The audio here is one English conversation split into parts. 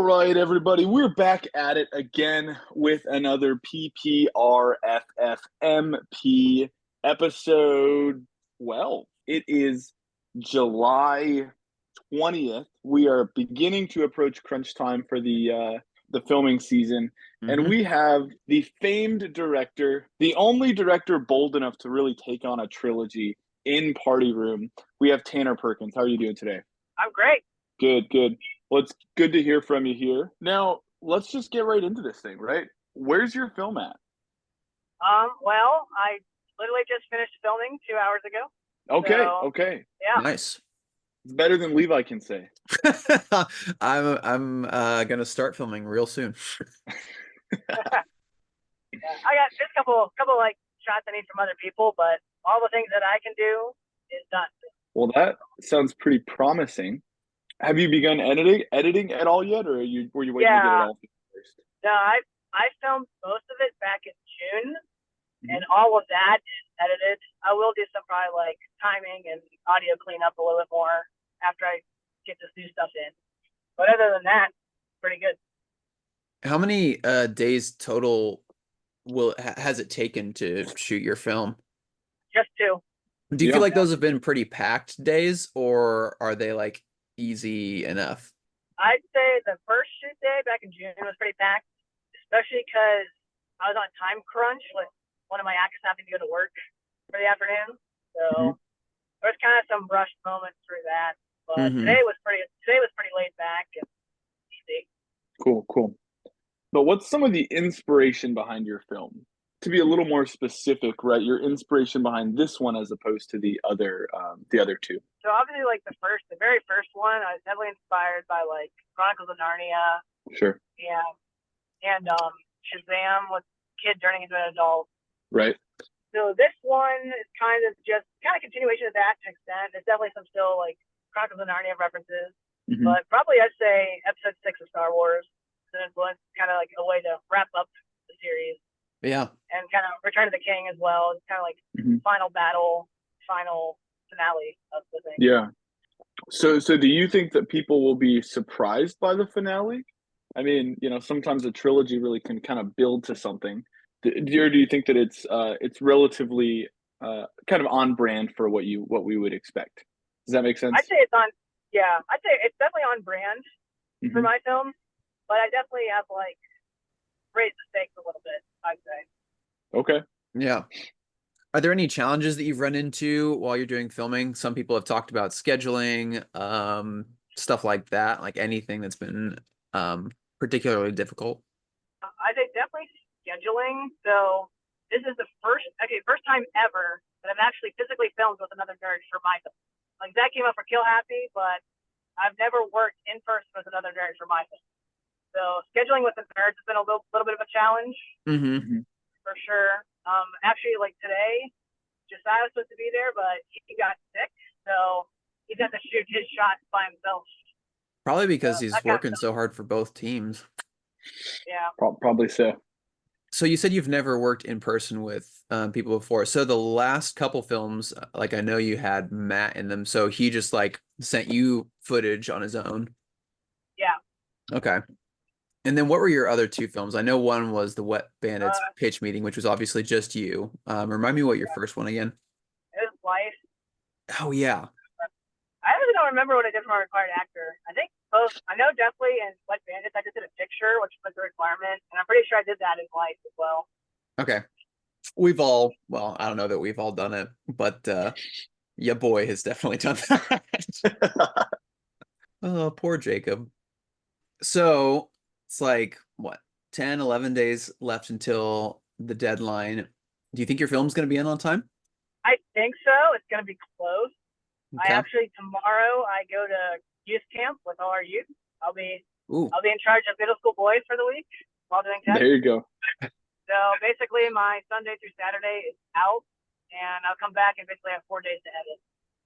right, everybody, we're back at it again with another PPRFFMP episode 12. It is July 20th. We are beginning to approach crunch time for the filming season, and we have the famed director, the only director bold enough to really take on a trilogy in Party Room. We have Tanner Perkins. How are you doing today? I'm great. Good, good. Well, it's good to hear from you here. Now, let's just get right into this thing, right? Where's your film at? Well, I literally just finished filming 2 hours ago. Okay, So, okay. yeah. Nice. It's better than Levi can say. I'm gonna start filming real soon. Yeah. I got just a couple like shots I need from other people, but all the things that I can do is done. Well, that sounds pretty promising. Have you begun editing at all yet, or were you waiting to get it Yeah. all first? No, I filmed most of it back in June, and all of that is edited. I will do some probably like timing and audio cleanup a little bit more after I get this new stuff in. But other than that, pretty good. How many days total has it taken to shoot your film? Just two. Do you Yeah. feel like those have been pretty packed days, or are they like easy enough? I'd say the first shoot day back in June was pretty packed, especially because I was on time crunch with one of my actors having to go to work for the afternoon. So there was kind of some rushed moments through that. But today was pretty laid back and easy. Cool, cool. But what's some of the inspiration behind your film? To be a little more specific, right? Your inspiration behind this one as opposed to the other two. So obviously, like the very first one, I was heavily inspired by like Chronicles of Narnia Sure. and Shazam with kid turning into an adult. Right. So this one is kind of continuation of that to an extent. There's definitely some still like Chronicles of Narnia references, but probably I'd say Episode 6 of Star Wars is an influence, kind of like a way to wrap up the series. Yeah. And kind of Return of the King as well. It's kind of like final battle, final finale of the thing. Yeah. So do you think that people will be surprised by the finale? I mean, sometimes a trilogy really can kind of build to something. Do you think that it's relatively kind of on brand for what we would expect? Does that make sense? I'd say it's definitely on brand for my film, but I definitely have like raised the stakes a little bit, I'd say. Okay. Yeah. Are there any challenges that you've run into while you're doing filming? Some people have talked about scheduling, stuff like that, like anything that's been particularly difficult. I think definitely scheduling. So this is the first time ever that I've actually physically filmed with another nerd for my film. Like that came up for Kill Happy, but I've never worked in person with another nerd for my film. So scheduling with the nerds has been a little bit of a challenge, for sure. Actually, like today, Josiah was supposed to be there, but he got sick, so he's got to shoot his shots by himself. Probably because he's working so hard for both teams. Yeah. Probably so. So you said you've never worked in person with people before. So the last couple films, like I know you had Matt in them, so he just like sent you footage on his own. Yeah. Okay. And then what were your other two films? I know one was the Wet Bandits pitch meeting, which was obviously just you. Remind me what your first one again. It was Life. Oh yeah. I really don't remember what I did for my required actor. I think both. I know definitely in Wet Bandits I just did a picture, which was the requirement, and I'm pretty sure I did that in Life as well. Okay. I don't know that we've all done it, but your boy has definitely done that. Oh, poor Jacob. So it's like, what, 10, 11 days left until the deadline. Do you think your film's going to be in on time? I think so. It's going to be close. Okay. Tomorrow I go to youth camp with all our youth. I'll be Ooh. in charge of middle school boys for the week while doing tests. There you go. So basically my Sunday through Saturday is out, and I'll come back and basically have 4 days to edit.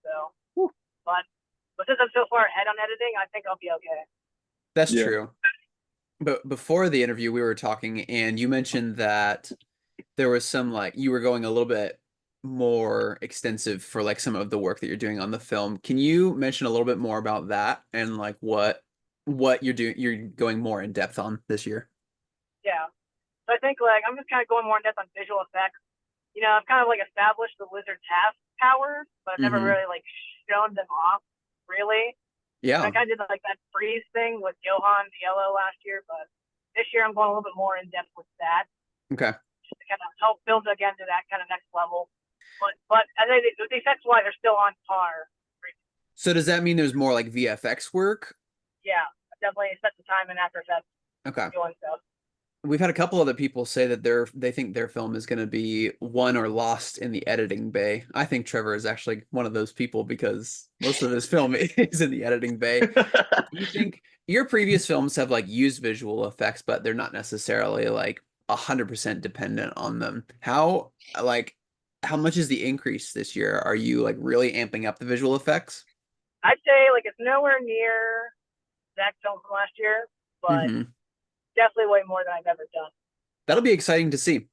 So, but since I'm so far ahead on editing, I think I'll be okay. That's true. But before the interview, we were talking, and you mentioned that there was some, like, you were going a little bit more extensive for, like, some of the work that you're doing on the film. Can you mention a little bit more about that and, like, what what you're doing. You're going more in depth on this year. Yeah. So I think like I'm just kind of going more in depth on visual effects. I've kind of like established the lizards have powers, but I've never Mm-hmm. really like shown them off really. I Yeah. kind of did like that freeze thing with Johan the Yellow last year, but this year I'm going a little bit more in depth with that, Okay. just to kind of help build again to that kind of next level. But I think the effects wise are still on par. So does that mean there's more like VFX work? Yeah, I definitely spent the time in After Effects Okay. doing stuff. We've had a couple other people say that they think their film is going to be won or lost in the editing bay. I think Trevor is actually one of those people because most of this film is in the editing bay. Do you think your previous films have like used visual effects, but they're not necessarily like 100% dependent on them? How much is the increase this year? Are you like really amping up the visual effects? I'd say like it's nowhere near that film from last year, but Hmm. definitely way more than I've ever done. That'll be exciting to see.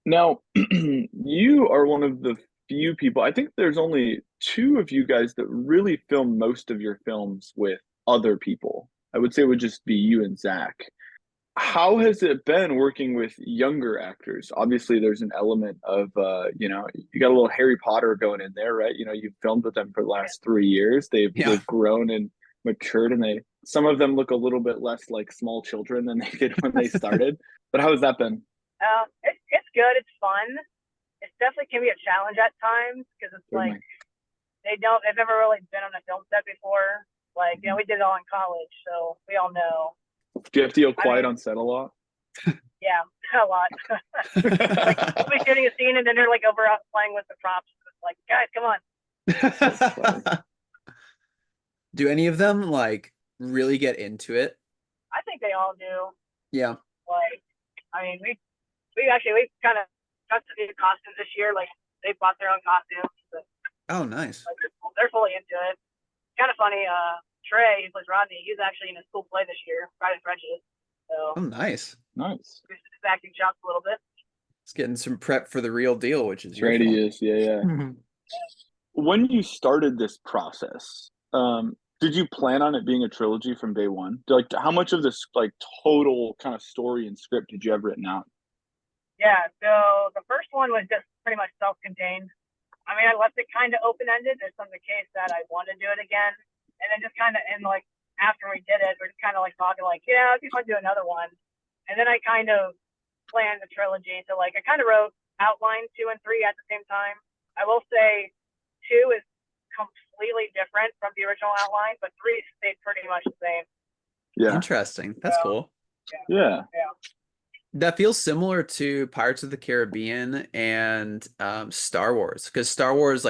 Now, you are one of the few people, I think there's only two of you guys that really film most of your films with other people. I would say it would just be you and Zach. How has it been working with younger actors? Obviously, there's an element of, you got a little Harry Potter going in there, right? You've filmed with them for the last 3 years. Yeah. They've grown and matured, and some of them look a little bit less like small children than they did when they started. But how has that been? It's good. It's fun. It definitely can be a challenge at times because it's like they've never really been on a film set before. Like, we did it all in college, so we all know. Do you have to go quiet on set a lot? Yeah, a lot. Like, we'll be shooting a scene and then they're like over us playing with the props. It's like, guys, come on. Do any of them like really get into it? I think they all do. Yeah. Like, I mean, we kind of got to do costumes this year. Like, they bought their own costumes. But, Oh, nice. like, they're fully into it. Kind of funny. Trey, who plays Rodney, he's actually in a school play this year, Pride and Prejudice. So, Oh, nice. Nice. His acting chops a little bit. It's getting some prep for the real deal, which is your Right, he film. is. Yeah. When you started this process, did you plan on it being a trilogy from day one? Like, how much of this like total kind of story and script did you have written out? Yeah, so the first one was just pretty much self-contained. I mean, I left it kind of open-ended. There's some the case that I want to do it again, and then just kind of like after we did it, we're just kind of like talking like, yeah, I think I'll do another one, and then I kind of planned the trilogy. So like I kind of wrote outline 2 and 3 at the same time. I will say 2 is completely different from the original outline, but 3 stayed pretty much the same. Yeah. Interesting. That's cool. Yeah. That feels similar to Pirates of the Caribbean and Star Wars, because Star Wars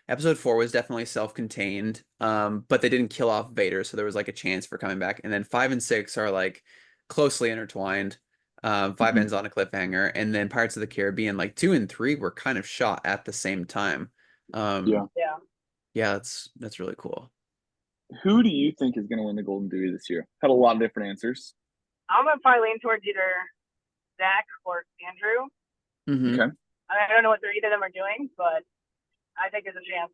episode 4 was definitely self-contained, but they didn't kill off Vader, so there was like a chance for coming back. And then 5 and 6 are like closely intertwined. 5 ends on a cliffhanger, and then Pirates of the Caribbean, like 2 and 3 were kind of shot at the same time. Yeah, that's really cool. Who do you think is going to win the Golden Dewey this year? Had a lot of different answers. I'm gonna probably lean towards either Zach or Andrew. Okay. I don't know what either of them are doing, but I think there's a chance.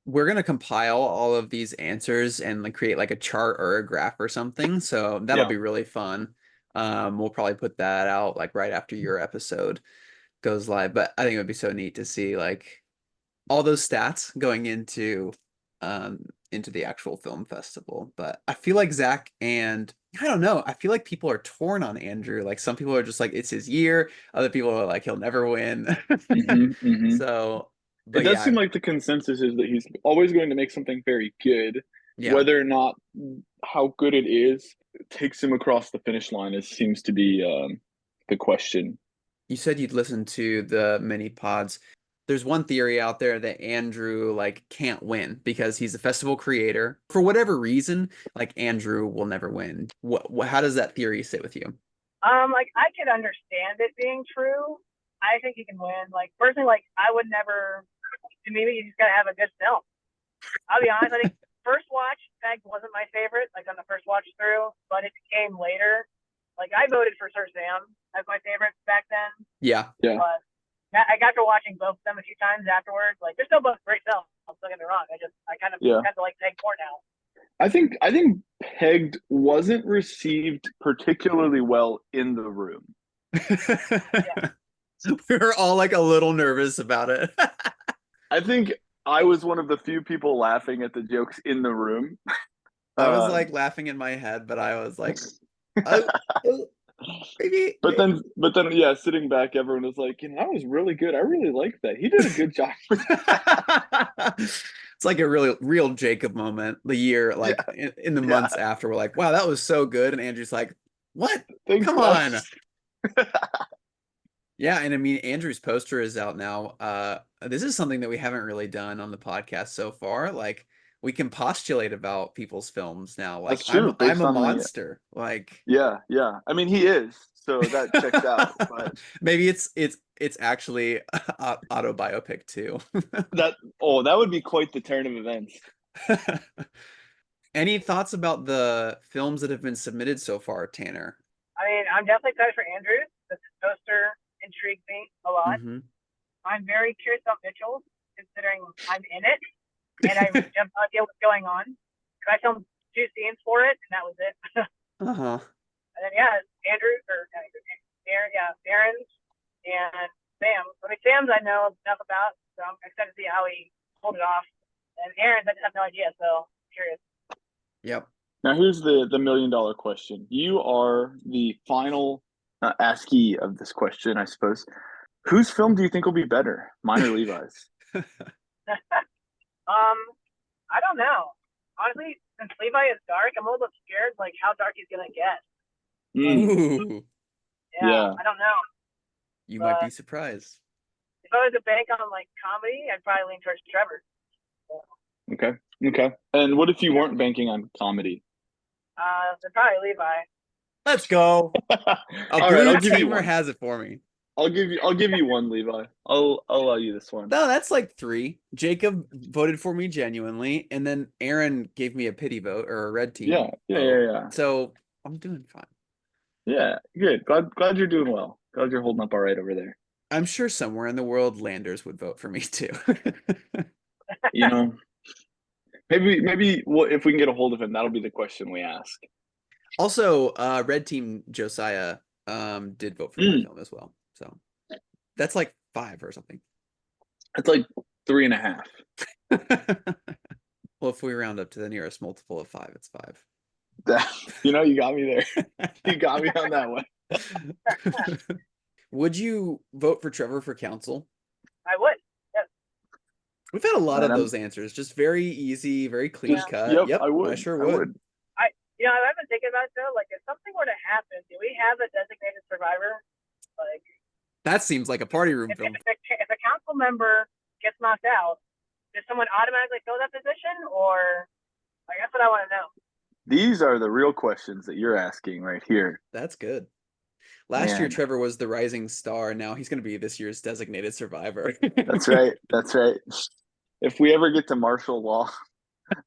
We're gonna compile all of these answers and like create like a chart or a graph or something. So that'll be really fun. We'll probably put that out like right after your episode goes live. But I think it would be so neat to see like all those stats going into the actual film festival. But I feel like Zach and I don't know, I feel like people are torn on Andrew. Like some people are just like it's his year, other people are like he'll never win. So it does seem like the consensus is that he's always going to make something very good. Yeah. Whether or not how good it is takes him across the finish line seems to be the question. You said you'd listen to the mini pods. There's one theory out there that Andrew like can't win because he's a festival creator. For whatever reason, like Andrew will never win. How does that theory sit with you? Like I could understand it being true. I think he can win. Like personally, like I would never. To me, you just gotta have a good film. I'll be honest. I think first watch Peg wasn't my favorite. Like on the first watch through, but it came later. Like I voted for Sir Sam as my favorite back then. Yeah. But I got to watching both of them a few times afterwards. Like they're still both great films. Don't get me wrong. I kind of like Peg more now. I think Pegged wasn't received particularly well in the room. We were all like a little nervous about it. I think I was one of the few people laughing at the jokes in the room. I was Um, like laughing in my head, but I was like, oh, oh, maybe. but then, yeah, sitting back, everyone was like, that was really good. I really liked that. He did a good job. It's like a really real Jacob moment. The year, Yeah, like in the yeah. months after, we're like, wow, that was so good. And Andrew's like, what? Thanks, Come on. guys. Yeah, and I mean Andrew's poster is out now. This is something that we haven't really done on the podcast so far. Like we can postulate about people's films now. Like That's I'm true. I'm Based a on the monster. Like yeah. I mean, he is, so that checks out. But maybe it's actually autobiopic too. that would be quite the turn of events. Any thoughts about the films that have been submitted so far, Tanner? I mean, I'm definitely excited for Andrews. The poster intrigued me a lot. Mm-hmm. I'm very curious about Mitchell's, considering I'm in it and I have no idea what's going on. I filmed 2 scenes for it, and that was it. Uh-huh. And then Andrews or Aaron, Aaron's and Sam. I mean, Sam's I know enough about, so I'm excited to see how he pulled it off. And Aaron's I just have no idea, so I'm curious. Yep. Now, here's the $1 million question. You are the final askee of this question, I suppose. Whose film do you think will be better, mine or Levi's? I don't know. Honestly, since Levi is dark, I'm a little bit scared, like how dark he's gonna get. Ooh, Yeah. I don't know. you But might be surprised. if I was to bank on like comedy, I'd probably lean towards Trevor. So, Okay. And what if you weren't banking on comedy? then probably Levi. Let's go. A All blue right, I'll give you teamer one. has it for me. I'll give you one, Levi. I'll allow you this one. No, that's like 3. Jacob voted for me genuinely, and then Aaron gave me a pity vote or a red team. Yeah. So I'm doing fine. Yeah, good. Glad you're doing well. Glad you're holding up all right over there. I'm sure somewhere in the world Landers would vote for me too. You know, maybe if we can get a hold of him, that'll be the question we ask. Also, red team Josiah did vote for my film as well. So that's like 5 or something. It's like 3.5. Well, if we round up to the nearest multiple of 5, it's 5. You got me there. You got me on that one. Would you vote for Trevor for council? I would. Yes. We've had a lot of those answers. Just very easy, very clean cut. Yep, I would. I sure would. I've been thinking about it though. Like, if something were to happen, do we have a designated survivor? Like, that seems like a party room film. If a council member gets knocked out, does someone automatically fill that position, or like that's what I want to know. These are the real questions that you're asking right here. That's good. Last year, Trevor was the rising star, and now he's going to be this year's designated survivor. That's right. If we ever get to martial law,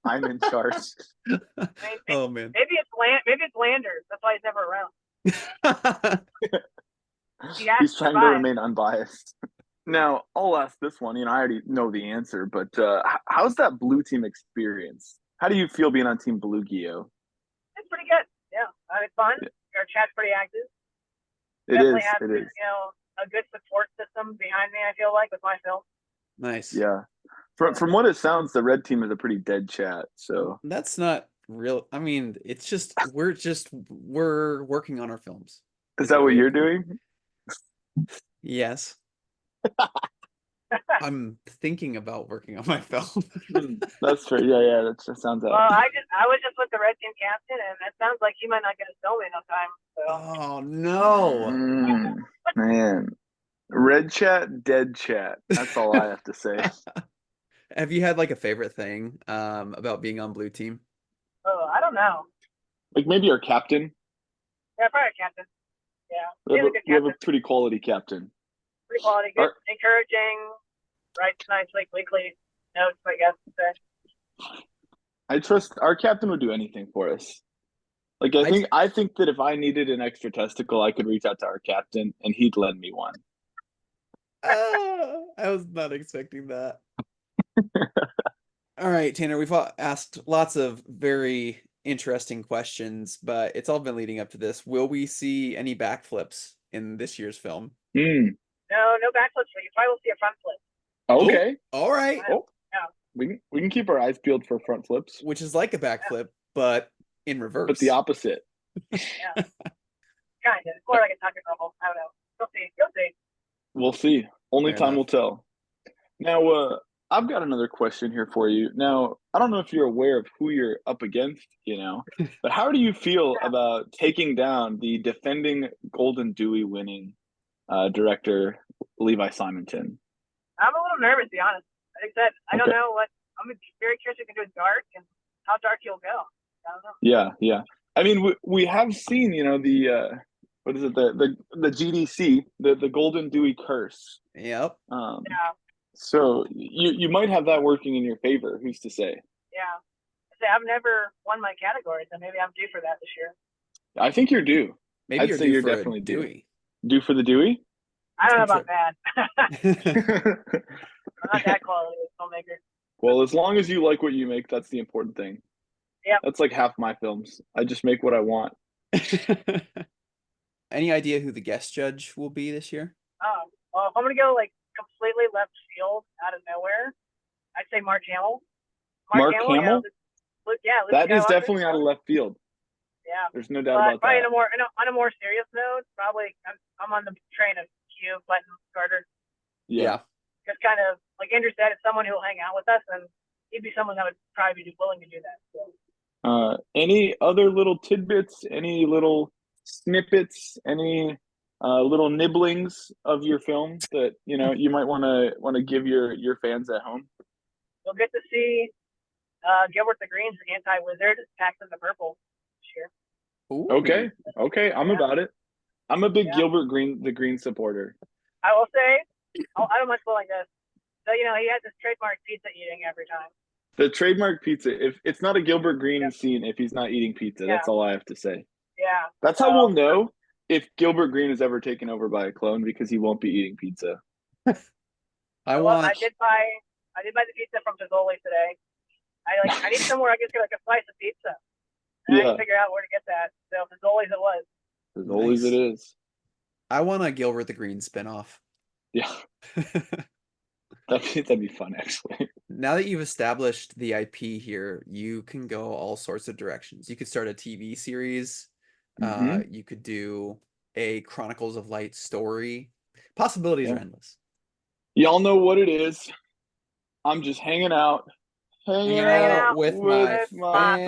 I'm in charge. Oh man. Maybe it's Landers. That's why he's never around. He's trying to remain unbiased. Now, I'll ask this one. I already know the answer, but how's that blue team experience? How do you feel being on Team Blue, Gio? It's pretty good. Yeah, it's fun. Yeah. Our chat's pretty active. It is. A good support system behind me. I feel like with my film. Nice. Yeah. From what it sounds, the red team is a pretty dead chat. So that's not real. I mean, it's just we're working on our films. Is that what you're doing? Yes. I'm thinking about working on my film. That's fair. Yeah. That sounds out. Well, I was just with the red team captain, and it sounds like he might not get a film in no time. So. Oh no, man! Red chat, dead chat. That's all I have to say. Have you had like a favorite thing about being on blue team? Oh, I don't know. Like maybe our captain. Yeah, probably our captain. Yeah, we have a pretty quality captain. Pretty quality, good, encouraging. Writes nice like weekly notes, I guess. I trust our captain would do anything for us. Like I think that if I needed an extra testicle, I could reach out to our captain and he'd lend me one. I was not expecting that. All right, Tanner, we've asked lots of very interesting questions, but it's all been leading up to this. Will we see any backflips in this year's film? Hmm. No backflips, but you probably will see a front flip. Okay. All right. Oh, Yeah. we can keep our eyes peeled for front flips, Which is like a backflip, but in but reverse. the opposite. Yeah. Kind of. More like a tucker bubble. I don't know. You'll see. You'll see. We'll see. Only Fair time enough. will tell. Now, I've got another question here for you. Now, I don't know if you're aware of who you're up against, but how do you feel Yeah. about taking down the defending Golden Dewey winning director, Levi Simonton? I'm a little nervous, to be honest. Like I said, I don't Okay. know what. I'm very curious if you can do it dark and how dark you'll go. I don't know. Yeah. I mean, we have seen, the what is it, the GDC, the Golden Dewey curse. Yep. Yeah. So you might have that working in your favor. Who's to say? Yeah. I say I've never won my category, so maybe I'm due for that this year. I think you're due. Maybe I'd you're say due you're for a definitely due. Dewey. Due for the Dewey? I don't know That's about that. I'm not that quality as a filmmaker. Well, as long as you like what you make, that's the important thing. Yep. That's like half my films. I just make what I want. Any idea who the guest judge will be this year? Oh, well, if I'm gonna go like completely left field out of nowhere, I'd say Mark Hamill. Mark Hamill? Hamill? Yeah, Luke That is Skywalker. definitely out of left field. Yeah. There's no doubt But about probably that. on a more serious note, probably I'm on the train of Q, Button, Carter. Yeah. Just kind of like Andrew said, it's someone who will hang out with us, and he'd be someone that would probably be willing to do that. So. Any other little tidbits? Any little snippets? Any little nibblings of your film that you might want to give your fans at home? We'll get to see Gilbert the Green's anti-wizard packed in the purple this year. Ooh. Okay, I'm about it. I'm a big Yeah. Gilbert the Green supporter. I will say, I don't much feel like this. So he has this trademark pizza eating every time. The trademark pizza. If it's not a Gilbert Green scene, if he's not eating pizza, that's all I have to say. Yeah. That's how we'll know if Gilbert Green is ever taken over by a clone, because he won't be eating pizza. I did buy the pizza from Fazoli's today. I need somewhere I can get like a slice of pizza. And I can figure out where to get that. So Fazoli's it was. Fazoli's it is. I want a Gilbert the Green spinoff. Yeah. That'd be fun, actually. Now that you've established the IP here, you can go all sorts of directions. You could start a TV series. You could do a Chronicles of Light story. Possibilities are endless. Y'all know what it is. I'm just hanging out with my family.